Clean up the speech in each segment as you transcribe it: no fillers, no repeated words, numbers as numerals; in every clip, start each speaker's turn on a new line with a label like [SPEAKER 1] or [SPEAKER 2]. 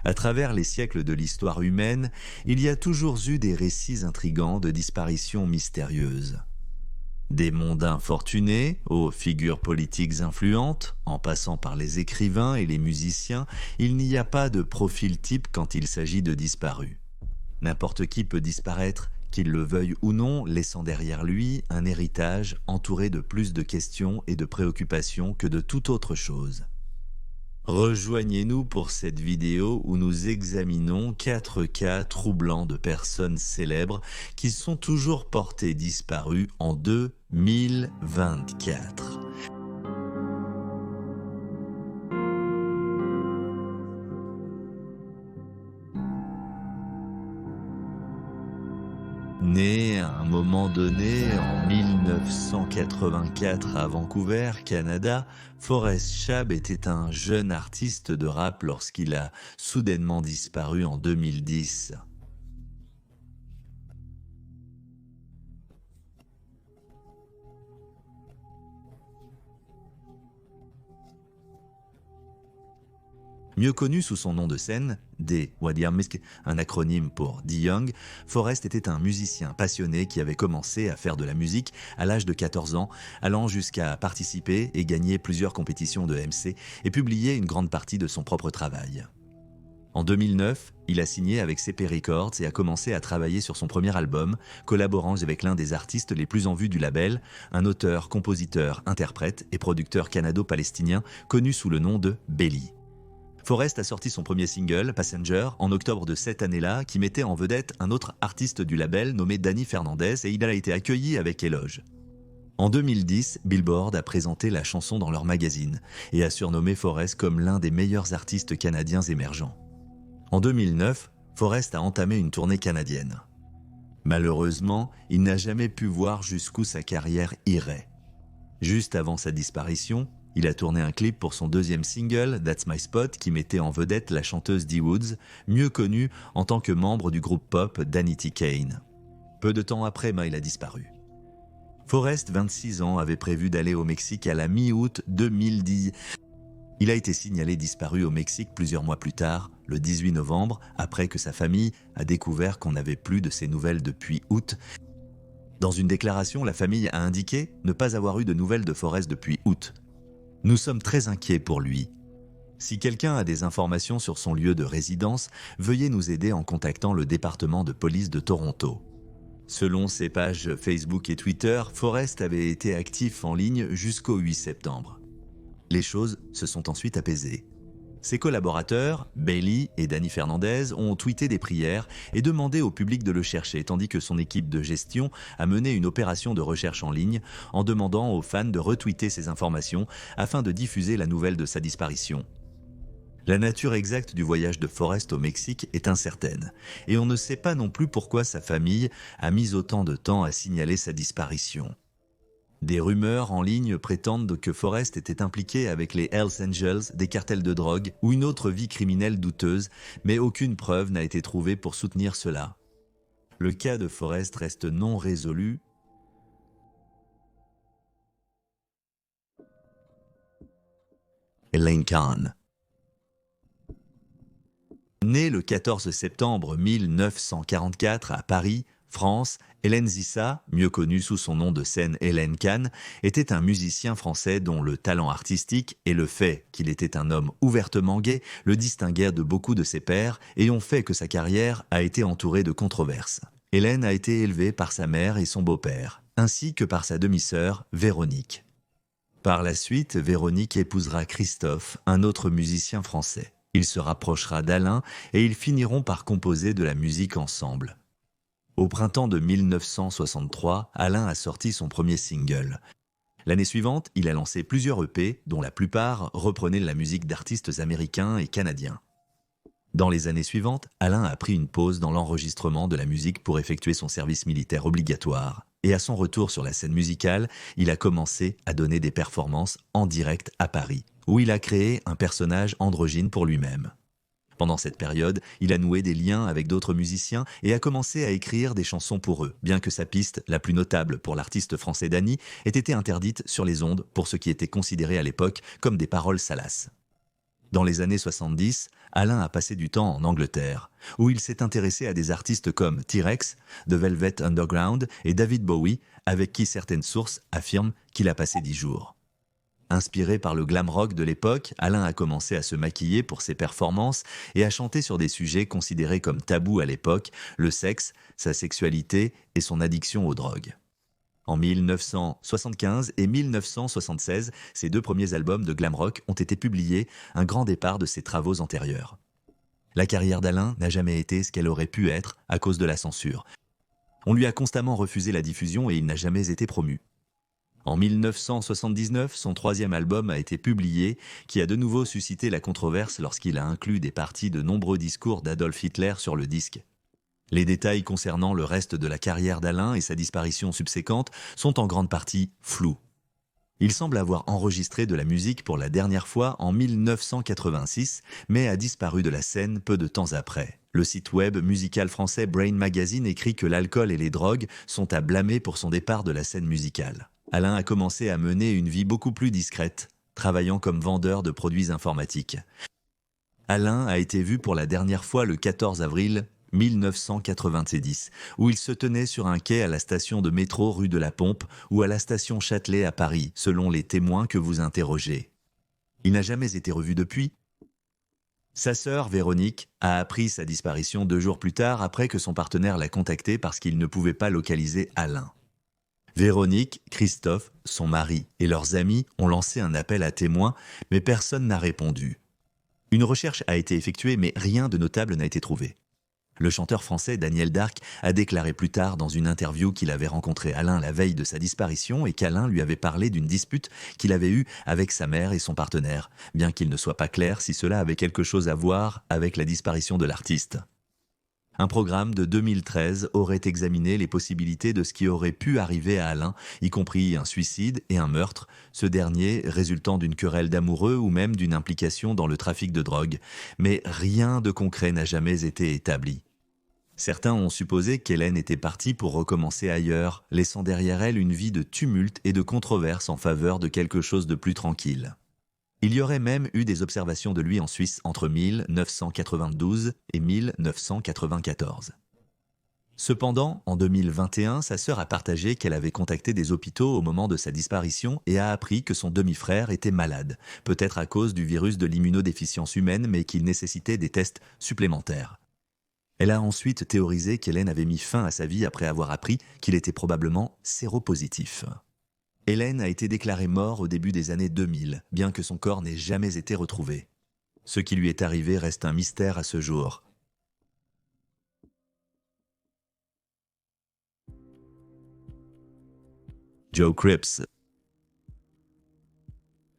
[SPEAKER 1] À travers les siècles de l'histoire humaine, il y a toujours eu des récits intrigants de disparitions mystérieuses. Des mondains fortunés aux figures politiques influentes, en passant par les écrivains et les musiciens, il n'y a pas de profil type quand il s'agit de disparus. N'importe qui peut disparaître, qu'il le veuille ou non, laissant derrière lui un héritage entouré de plus de questions et de préoccupations que de toute autre chose. Rejoignez-nous pour cette vidéo où nous examinons 4 cas troublants de personnes célèbres qui sont toujours portées disparues en 2024. Né à un moment donné en 1984 à Vancouver, Canada, Forrest Chab était un jeune artiste de rap lorsqu'il a soudainement disparu en 2010. Mieux connu sous son nom de scène, D. Wadiamisk, un acronyme pour D. Young, Forrest était un musicien passionné qui avait commencé à faire de la musique à l'âge de 14 ans, allant jusqu'à participer et gagner plusieurs compétitions de MC et publier une grande partie de son propre travail. En 2009, il a signé avec CP Records et a commencé à travailler sur son premier album, collaborant avec l'un des artistes les plus en vue du label, un auteur, compositeur, interprète et producteur canado-palestinien connu sous le nom de Belly. Forrest a sorti son premier single, Passenger, en octobre de cette année-là, qui mettait en vedette un autre artiste du label nommé Danny Fernandez et il a été accueilli avec éloge. En 2010, Billboard a présenté la chanson dans leur magazine et a surnommé Forrest comme l'un des meilleurs artistes canadiens émergents. En 2009, Forrest a entamé une tournée canadienne. Malheureusement, il n'a jamais pu voir jusqu'où sa carrière irait. Juste avant sa disparition, il a tourné un clip pour son deuxième single, That's My Spot, qui mettait en vedette la chanteuse Dee Woods, mieux connue en tant que membre du groupe pop Danity Kane. Peu de temps après, il a disparu. Forrest, 26 ans, avait prévu d'aller au Mexique à la mi-août 2010. Il a été signalé disparu au Mexique plusieurs mois plus tard, le 18 novembre, après que sa famille a découvert qu'on n'avait plus de ses nouvelles depuis août. Dans une déclaration, la famille a indiqué ne pas avoir eu de nouvelles de Forrest depuis août. Nous sommes très inquiets pour lui. Si quelqu'un a des informations sur son lieu de résidence, veuillez nous aider en contactant le département de police de Toronto. Selon ses pages Facebook et Twitter, Forrest avait été actif en ligne jusqu'au 8 septembre. Les choses se sont ensuite apaisées. Ses collaborateurs, Bailey et Danny Fernandez, ont tweeté des prières et demandé au public de le chercher, tandis que son équipe de gestion a mené une opération de recherche en ligne en demandant aux fans de retweeter ces informations afin de diffuser la nouvelle de sa disparition. La nature exacte du voyage de Forrest au Mexique est incertaine, et on ne sait pas non plus pourquoi sa famille a mis autant de temps à signaler sa disparition. Des rumeurs en ligne prétendent que Forrest était impliqué avec les Hells Angels, des cartels de drogue ou une autre vie criminelle douteuse, mais aucune preuve n'a été trouvée pour soutenir cela. Le cas de Forrest reste non résolu. Elaine Kahn. Née le 14 septembre 1944 à Paris, France, Hélène Zissa, mieux connue sous son nom de scène Hélène Kahn, était un musicien français dont le talent artistique et le fait qu'il était un homme ouvertement gay le distinguèrent de beaucoup de ses pairs et ont fait que sa carrière a été entourée de controverses. Hélène a été élevée par sa mère et son beau-père, ainsi que par sa demi-sœur Véronique. Par la suite, Véronique épousera Christophe, un autre musicien français. Il se rapprochera d'Alain et ils finiront par composer de la musique ensemble. Au printemps de 1963, Alain a sorti son premier single. L'année suivante, il a lancé plusieurs EP, dont la plupart reprenaient la musique d'artistes américains et canadiens. Dans les années suivantes, Alain a pris une pause dans l'enregistrement de la musique pour effectuer son service militaire obligatoire. Et à son retour sur la scène musicale, il a commencé à donner des performances en direct à Paris, où il a créé un personnage androgyne pour lui-même. Pendant cette période, il a noué des liens avec d'autres musiciens et a commencé à écrire des chansons pour eux, bien que sa piste, la plus notable pour l'artiste français Danny, ait été interdite sur les ondes pour ce qui était considéré à l'époque comme des paroles salaces. Dans les années 70, Alain a passé du temps en Angleterre, où il s'est intéressé à des artistes comme T-Rex, The Velvet Underground et David Bowie, avec qui certaines sources affirment qu'il a passé 10 jours. Inspiré par le glam rock de l'époque, Alain a commencé à se maquiller pour ses performances et à chanter sur des sujets considérés comme tabous à l'époque, le sexe, sa sexualité et son addiction aux drogues. En 1975 et 1976, ses 2 premiers albums de glam rock ont été publiés, un grand départ de ses travaux antérieurs. La carrière d'Alain n'a jamais été ce qu'elle aurait pu être à cause de la censure. On lui a constamment refusé la diffusion et il n'a jamais été promu. En 1979, son 3e album a été publié, qui a de nouveau suscité la controverse lorsqu'il a inclus des parties de nombreux discours d'Adolf Hitler sur le disque. Les détails concernant le reste de la carrière d'Alain et sa disparition subséquente sont en grande partie flous. Il semble avoir enregistré de la musique pour la dernière fois en 1986, mais a disparu de la scène peu de temps après. Le site web musical français Brain Magazine écrit que l'alcool et les drogues sont à blâmer pour son départ de la scène musicale. Alain a commencé à mener une vie beaucoup plus discrète, travaillant comme vendeur de produits informatiques. Alain a été vu pour la dernière fois le 14 avril 1990, où il se tenait sur un quai à la station de métro rue de la Pompe ou à la station Châtelet à Paris, selon les témoins que vous interrogez. Il n'a jamais été revu depuis. Sa sœur, Véronique, a appris sa disparition 2 jours plus tard après que son partenaire l'a contacté parce qu'il ne pouvait pas localiser Alain. Véronique, Christophe, son mari et leurs amis ont lancé un appel à témoins, mais personne n'a répondu. Une recherche a été effectuée, mais rien de notable n'a été trouvé. Le chanteur français Daniel Darc a déclaré plus tard dans une interview qu'il avait rencontré Alain la veille de sa disparition et qu'Alain lui avait parlé d'une dispute qu'il avait eue avec sa mère et son partenaire, bien qu'il ne soit pas clair si cela avait quelque chose à voir avec la disparition de l'artiste. Un programme de 2013 aurait examiné les possibilités de ce qui aurait pu arriver à Alain, y compris un suicide et un meurtre, ce dernier résultant d'une querelle d'amoureux ou même d'une implication dans le trafic de drogue. Mais rien de concret n'a jamais été établi. Certains ont supposé qu'Hélène était partie pour recommencer ailleurs, laissant derrière elle une vie de tumulte et de controverse en faveur de quelque chose de plus tranquille. Il y aurait même eu des observations de lui en Suisse entre 1992 et 1994. Cependant, en 2021, sa sœur a partagé qu'elle avait contacté des hôpitaux au moment de sa disparition et a appris que son demi-frère était malade, peut-être à cause du virus de l'immunodéficience humaine, mais qu'il nécessitait des tests supplémentaires. Elle a ensuite théorisé qu'Hélène avait mis fin à sa vie après avoir appris qu'il était probablement séropositif. Hélène a été déclarée morte au début des années 2000, bien que son corps n'ait jamais été retrouvé. Ce qui lui est arrivé reste un mystère à ce jour. Joe Cripps.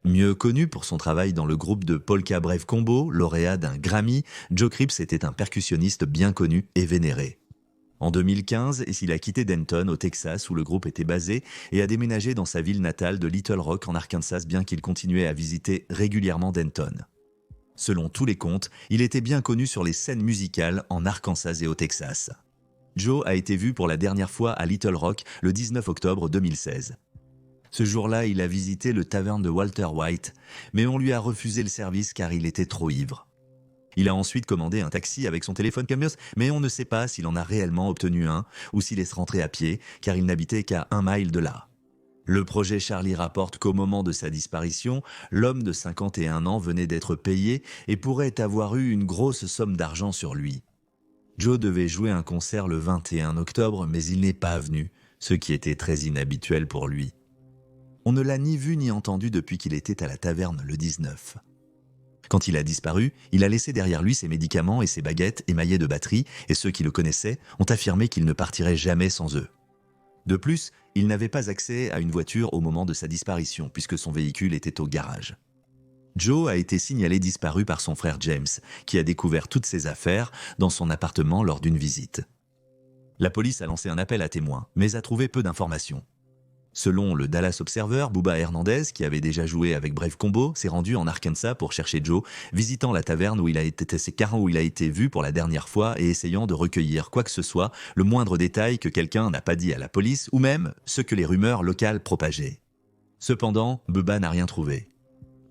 [SPEAKER 1] Mieux connu pour son travail dans le groupe de Polka Brave Combo, lauréat d'un Grammy, Joe Cripps était un percussionniste bien connu et vénéré. En 2015, il a quitté Denton, au Texas, où le groupe était basé, et a déménagé dans sa ville natale de Little Rock, en Arkansas, bien qu'il continuait à visiter régulièrement Denton. Selon tous les comptes, il était bien connu sur les scènes musicales en Arkansas et au Texas. Joe a été vu pour la dernière fois à Little Rock le 19 octobre 2016. Ce jour-là, il a visité le taverne de Walter White, mais on lui a refusé le service car il était trop ivre. Il a ensuite commandé un taxi avec son téléphone Cambios, mais on ne sait pas s'il en a réellement obtenu un ou s'il est rentré à pied, car il n'habitait qu'à 1 mile de là. Le projet Charlie rapporte qu'au moment de sa disparition, l'homme de 51 ans venait d'être payé et pourrait avoir eu une grosse somme d'argent sur lui. Joe devait jouer un concert le 21 octobre, mais il n'est pas venu, ce qui était très inhabituel pour lui. On ne l'a ni vu ni entendu depuis qu'il était à la taverne le 19. Quand il a disparu, il a laissé derrière lui ses médicaments et ses baguettes émaillées de batterie, et ceux qui le connaissaient ont affirmé qu'il ne partirait jamais sans eux. De plus, il n'avait pas accès à une voiture au moment de sa disparition, puisque son véhicule était au garage. Joe a été signalé disparu par son frère James, qui a découvert toutes ses affaires dans son appartement lors d'une visite. La police a lancé un appel à témoins, mais a trouvé peu d'informations. Selon le Dallas Observer, Bubba Hernandez, qui avait déjà joué avec Brave Combo, s'est rendu en Arkansas pour chercher Joe, visitant la taverne où il a été vu pour la dernière fois et essayant de recueillir quoi que ce soit, le moindre détail que quelqu'un n'a pas dit à la police ou même ce que les rumeurs locales propageaient. Cependant, Bubba n'a rien trouvé.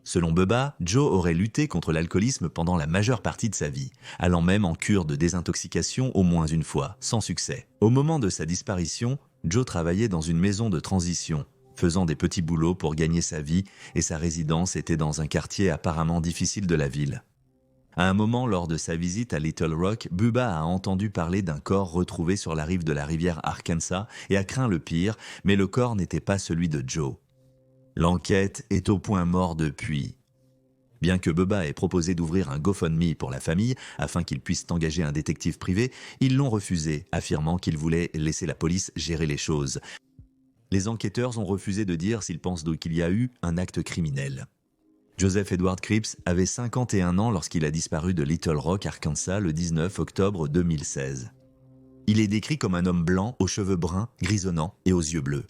[SPEAKER 1] Selon Bubba, Joe aurait lutté contre l'alcoolisme pendant la majeure partie de sa vie, allant même en cure de désintoxication au moins une fois, sans succès. Au moment de sa disparition, Joe travaillait dans une maison de transition, faisant des petits boulots pour gagner sa vie, et sa résidence était dans un quartier apparemment difficile de la ville. À un moment, lors de sa visite à Little Rock, Bubba a entendu parler d'un corps retrouvé sur la rive de la rivière Arkansas et a craint le pire, mais le corps n'était pas celui de Joe. L'enquête est au point mort depuis. Bien que Bubba ait proposé d'ouvrir un GoFundMe pour la famille afin qu'ils puissent engager un détective privé, ils l'ont refusé, affirmant qu'ils voulaient laisser la police gérer les choses. Les enquêteurs ont refusé de dire s'ils pensent qu'il y a eu un acte criminel. Joseph Edward Cripps avait 51 ans lorsqu'il a disparu de Little Rock, Arkansas, le 19 octobre 2016. Il est décrit comme un homme blanc, aux cheveux bruns, grisonnants et aux yeux bleus.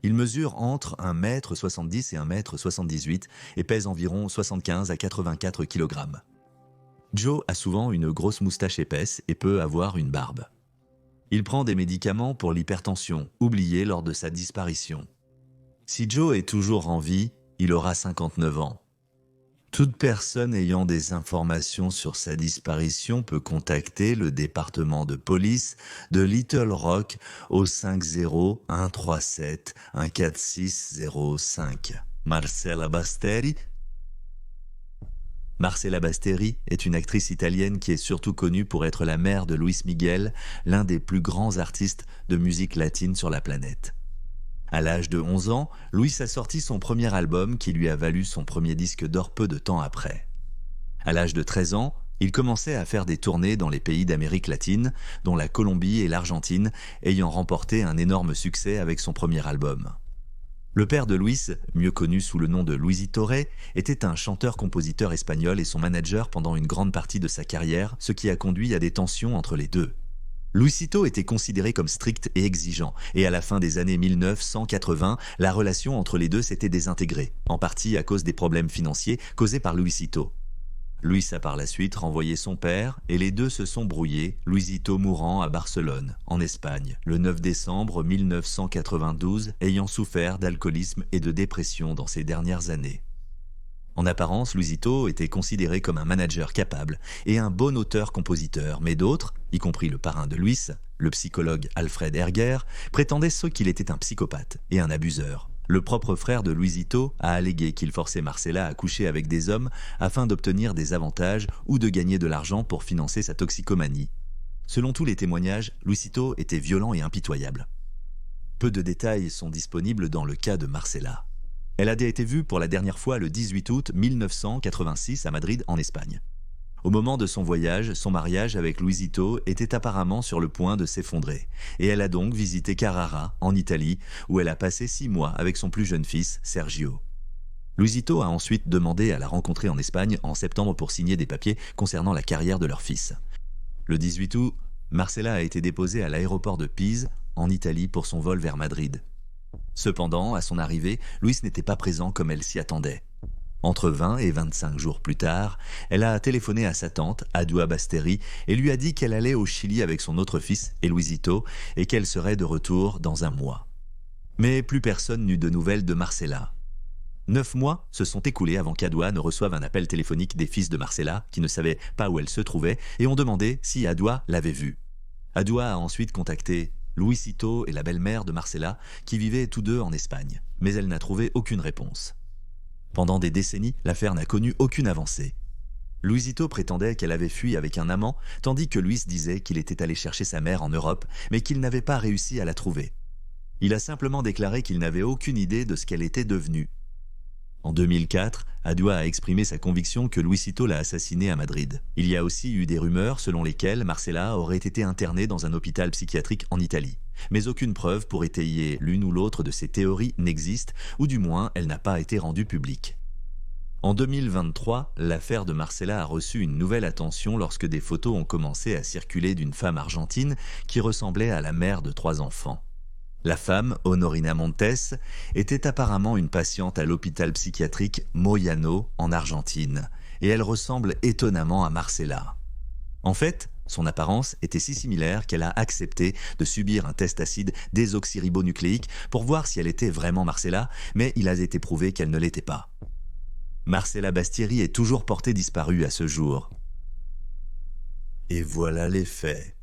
[SPEAKER 1] Il mesure entre 1,70 m et 1,78 m et pèse environ 75 à 84 kg. Joe a souvent une grosse moustache épaisse et peut avoir une barbe. Il prend des médicaments pour l'hypertension, oubliés lors de sa disparition. Si Joe est toujours en vie, il aura 59 ans. Toute personne ayant des informations sur sa disparition peut contacter le département de police de Little Rock au 50-137 14605. Marcella Basteri. Marcella Basteri est une actrice italienne qui est surtout connue pour être la mère de Luis Miguel, l'un des plus grands artistes de musique latine sur la planète. À l'âge de 11 ans, Luis a sorti son premier album qui lui a valu son premier disque d'or peu de temps après. À l'âge de 13 ans, il commençait à faire des tournées dans les pays d'Amérique latine, dont la Colombie et l'Argentine, ayant remporté un énorme succès avec son premier album. Le père de Luis, mieux connu sous le nom de Luisito Rey, était un chanteur-compositeur espagnol et son manager pendant une grande partie de sa carrière, ce qui a conduit à des tensions entre les deux. Luisito était considéré comme strict et exigeant, et à la fin des années 1980, la relation entre les deux s'était désintégrée, en partie à cause des problèmes financiers causés par Luisito. Luis a par la suite renvoyé son père, et les deux se sont brouillés, Luisito mourant à Barcelone, en Espagne, le 9 décembre 1992, ayant souffert d'alcoolisme et de dépression dans ses dernières années. En apparence, Luisito était considéré comme un manager capable et un bon auteur-compositeur, mais d'autres, y compris le parrain de Luis, le psychologue Alfred Herger, prétendaient qu'il était un psychopathe et un abuseur. Le propre frère de Luisito a allégué qu'il forçait Marcella à coucher avec des hommes afin d'obtenir des avantages ou de gagner de l'argent pour financer sa toxicomanie. Selon tous les témoignages, Luisito était violent et impitoyable. Peu de détails sont disponibles dans le cas de Marcella. Elle a été vue pour la dernière fois le 18 août 1986 à Madrid, en Espagne. Au moment de son voyage, son mariage avec Luisito était apparemment sur le point de s'effondrer, et elle a donc visité Carrara, en Italie, où elle a passé 6 mois avec son plus jeune fils, Sergio. Luisito a ensuite demandé à la rencontrer en Espagne en septembre pour signer des papiers concernant la carrière de leur fils. Le 18 août, Marcella a été déposée à l'aéroport de Pise, en Italie, pour son vol vers Madrid. Cependant, à son arrivée, Luis n'était pas présent comme elle s'y attendait. Entre 20 et 25 jours plus tard, elle a téléphoné à sa tante, Adua Basteri, et lui a dit qu'elle allait au Chili avec son autre fils, Luisito, et qu'elle serait de retour dans un mois. Mais plus personne n'eut de nouvelles de Marcella. 9 mois se sont écoulés avant qu'Adua ne reçoive un appel téléphonique des fils de Marcella, qui ne savaient pas où elle se trouvait, et ont demandé si Adua l'avait vue. Adua a ensuite contacté Luisito et la belle-mère de Marcella, qui vivaient tous deux en Espagne, mais elle n'a trouvé aucune réponse. Pendant des décennies, l'affaire n'a connu aucune avancée. Luisito prétendait qu'elle avait fui avec un amant, tandis que Luis disait qu'il était allé chercher sa mère en Europe, mais qu'il n'avait pas réussi à la trouver. Il a simplement déclaré qu'il n'avait aucune idée de ce qu'elle était devenue. En 2004, Adua a exprimé sa conviction que Luisito l'a assassinée à Madrid. Il y a aussi eu des rumeurs selon lesquelles Marcella aurait été internée dans un hôpital psychiatrique en Italie. Mais aucune preuve pour étayer l'une ou l'autre de ces théories n'existe, ou du moins elle n'a pas été rendue publique. En 2023, l'affaire de Marcella a reçu une nouvelle attention lorsque des photos ont commencé à circuler d'une femme argentine qui ressemblait à la mère de 3 enfants. La femme, Honorina Montes, était apparemment une patiente à l'hôpital psychiatrique Moyano en Argentine, et elle ressemble étonnamment à Marcella. En fait, son apparence était si similaire qu'elle a accepté de subir un test acide désoxyribonucléique pour voir si elle était vraiment Marcella, mais il a été prouvé qu'elle ne l'était pas. Marcella Bastieri est toujours portée disparue à ce jour. Et voilà les faits.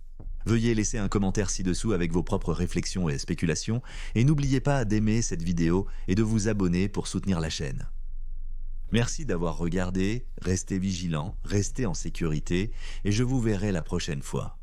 [SPEAKER 1] Veuillez laisser un commentaire ci-dessous avec vos propres réflexions et spéculations, et n'oubliez pas d'aimer cette vidéo et de vous abonner pour soutenir la chaîne. Merci d'avoir regardé, restez vigilants, restez en sécurité, et je vous verrai la prochaine fois.